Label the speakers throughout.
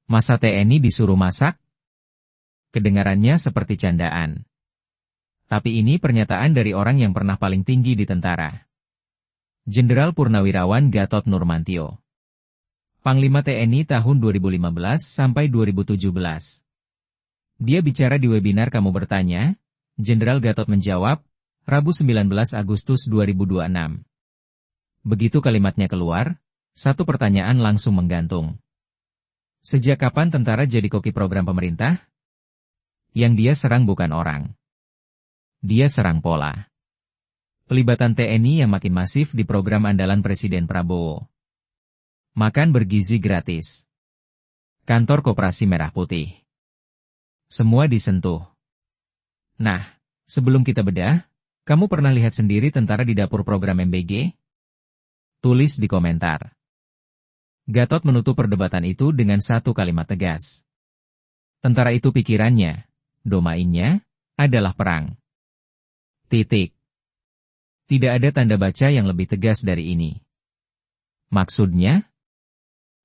Speaker 1: Masa TNI disuruh masak? Kedengarannya seperti candaan. Tapi ini pernyataan dari orang yang pernah paling tinggi di tentara. Jenderal Purnawirawan Gatot Nurmantio. Panglima TNI tahun 2015 sampai 2017. Dia bicara di webinar Kamu Bertanya, Jenderal Gatot menjawab, Rabu 19 Agustus 2026. Begitu kalimatnya keluar, satu pertanyaan langsung menggantung. Sejak kapan tentara jadi koki program pemerintah? Yang dia serang bukan orang. Dia serang pola. Pelibatan TNI yang makin masif di program andalan Presiden Prabowo. Makan bergizi gratis. Kantor Koperasi Merah Putih. Semua disentuh. Nah, sebelum kita bedah, kamu pernah lihat sendiri tentara di dapur program MBG? Tulis di komentar. Gatot menutup perdebatan itu dengan satu kalimat tegas. Tentara itu pikirannya, domainnya, adalah perang. Titik. Tidak ada tanda baca yang lebih tegas dari ini. Maksudnya?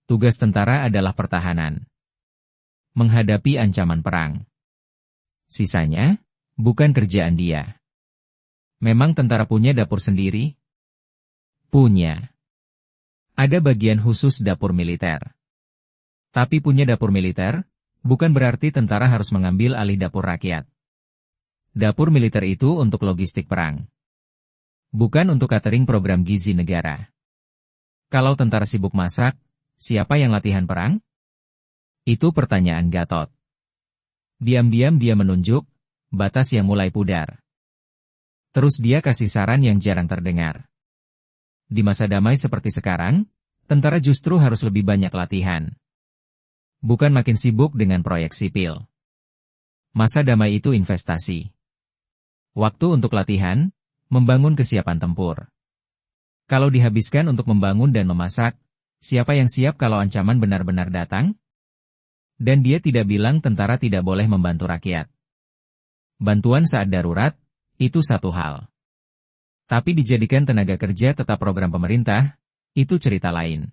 Speaker 1: Tugas tentara adalah pertahanan. Menghadapi ancaman perang. Sisanya, bukan kerjaan dia. Memang tentara punya dapur sendiri? Punya. Ada bagian khusus dapur militer. Tapi punya dapur militer, bukan berarti tentara harus mengambil alih dapur rakyat. Dapur militer itu untuk logistik perang. Bukan untuk catering program gizi negara. Kalau tentara sibuk masak, siapa yang latihan perang? Itu pertanyaan Gatot. Diam-diam dia menunjuk, batas yang mulai pudar. Terus dia kasih saran yang jarang terdengar. Di masa damai seperti sekarang, tentara justru harus lebih banyak latihan. Bukan makin sibuk dengan proyek sipil. Masa damai itu investasi. Waktu untuk latihan, membangun kesiapan tempur. Kalau dihabiskan untuk membangun dan memasak, siapa yang siap kalau ancaman benar-benar datang? Dan dia tidak bilang tentara tidak boleh membantu rakyat. Bantuan saat darurat, itu satu hal. Tapi dijadikan tenaga kerja tetap program pemerintah, itu cerita lain.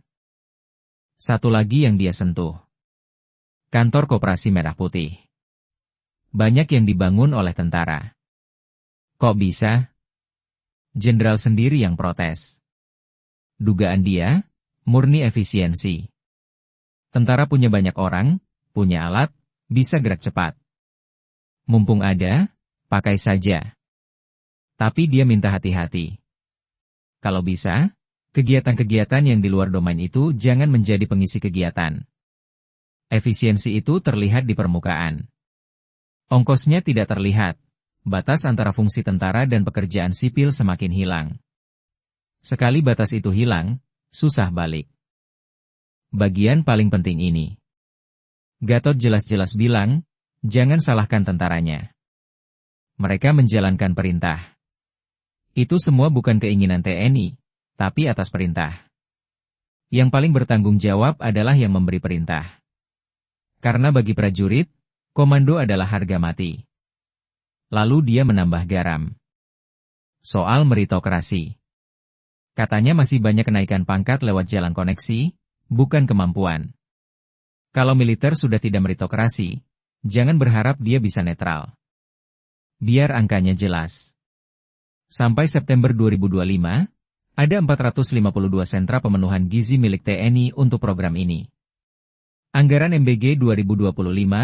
Speaker 1: Satu lagi yang dia sentuh. Kantor Koperasi Merah Putih. Banyak yang dibangun oleh tentara. Kok bisa? Jenderal sendiri yang protes. Dugaan dia, murni efisiensi. Tentara punya banyak orang, punya alat, bisa gerak cepat. Mumpung ada, pakai saja. Tapi dia minta hati-hati. Kalau bisa, kegiatan-kegiatan yang di luar domain itu jangan menjadi pengisi kegiatan. Efisiensi itu terlihat di permukaan. Ongkosnya tidak terlihat. Batas antara fungsi tentara dan pekerjaan sipil semakin hilang. Sekali batas itu hilang, susah balik. Bagian paling penting ini. Gatot jelas-jelas bilang, jangan salahkan tentaranya. Mereka menjalankan perintah. Itu semua bukan keinginan TNI, tapi atas perintah. Yang paling bertanggung jawab adalah yang memberi perintah. Karena bagi prajurit, komando adalah harga mati. Lalu dia menambah garam. Soal meritokrasi. Katanya masih banyak kenaikan pangkat lewat jalan koneksi, bukan kemampuan. Kalau militer sudah tidak meritokrasi, jangan berharap dia bisa netral. Biar angkanya jelas. Sampai September 2025, ada 452 sentra pemenuhan gizi milik TNI untuk program ini. Anggaran MBG 2025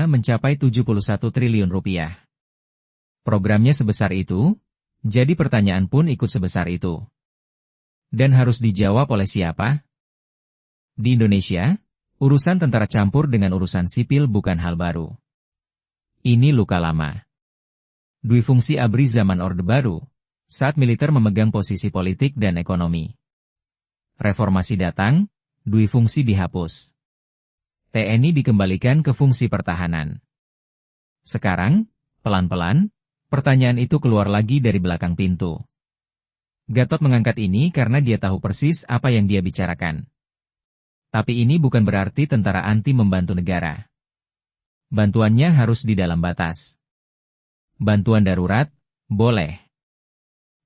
Speaker 1: mencapai 71 triliun rupiah. Programnya sebesar itu, jadi pertanyaan pun ikut sebesar itu. Dan harus dijawab oleh siapa? Di Indonesia, urusan tentara campur dengan urusan sipil bukan hal baru. Ini luka lama. Duifungsi ABRI zaman Orde Baru, saat militer memegang posisi politik dan ekonomi. Reformasi datang, duifungsi dihapus. TNI dikembalikan ke fungsi pertahanan. Sekarang, pelan-pelan, pertanyaan itu keluar lagi dari belakang pintu. Gatot mengangkat ini karena dia tahu persis apa yang dia bicarakan. Tapi ini bukan berarti tentara anti membantu negara. Bantuannya harus di dalam batas. Bantuan darurat, boleh.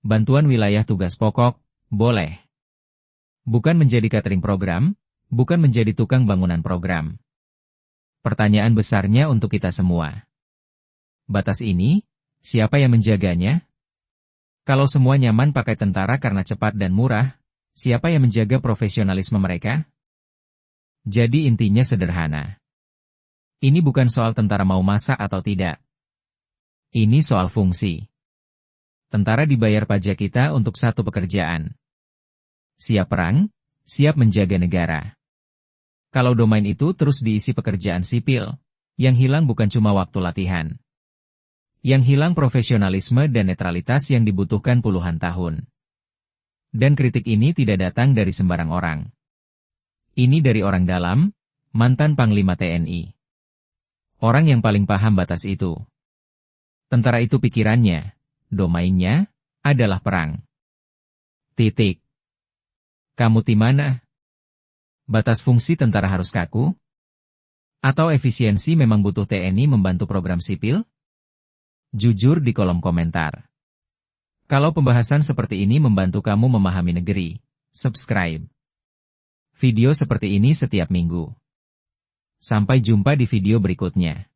Speaker 1: Bantuan wilayah tugas pokok, boleh. Bukan menjadi catering program, bukan menjadi tukang bangunan program. Pertanyaan besarnya untuk kita semua. Batas ini, siapa yang menjaganya? Kalau semua nyaman pakai tentara karena cepat dan murah, siapa yang menjaga profesionalisme mereka? Jadi intinya sederhana. Ini bukan soal tentara mau masak atau tidak. Ini soal fungsi. Tentara dibayar pajak kita untuk satu pekerjaan. Siap perang, siap menjaga negara. Kalau domain itu terus diisi pekerjaan sipil, yang hilang bukan cuma waktu latihan. Yang hilang profesionalisme dan netralitas yang dibutuhkan puluhan tahun. Dan kritik ini tidak datang dari sembarang orang. Ini dari orang dalam, mantan Panglima TNI. Orang yang paling paham batas itu. Tentara itu pikirannya, domainnya, adalah perang. Titik. Kamu di mana? Batas fungsi tentara harus kaku? Atau efisiensi memang butuh TNI membantu program sipil? Jujur di kolom komentar. Kalau pembahasan seperti ini membantu kamu memahami negeri, subscribe. Video seperti ini setiap minggu. Sampai jumpa di video berikutnya.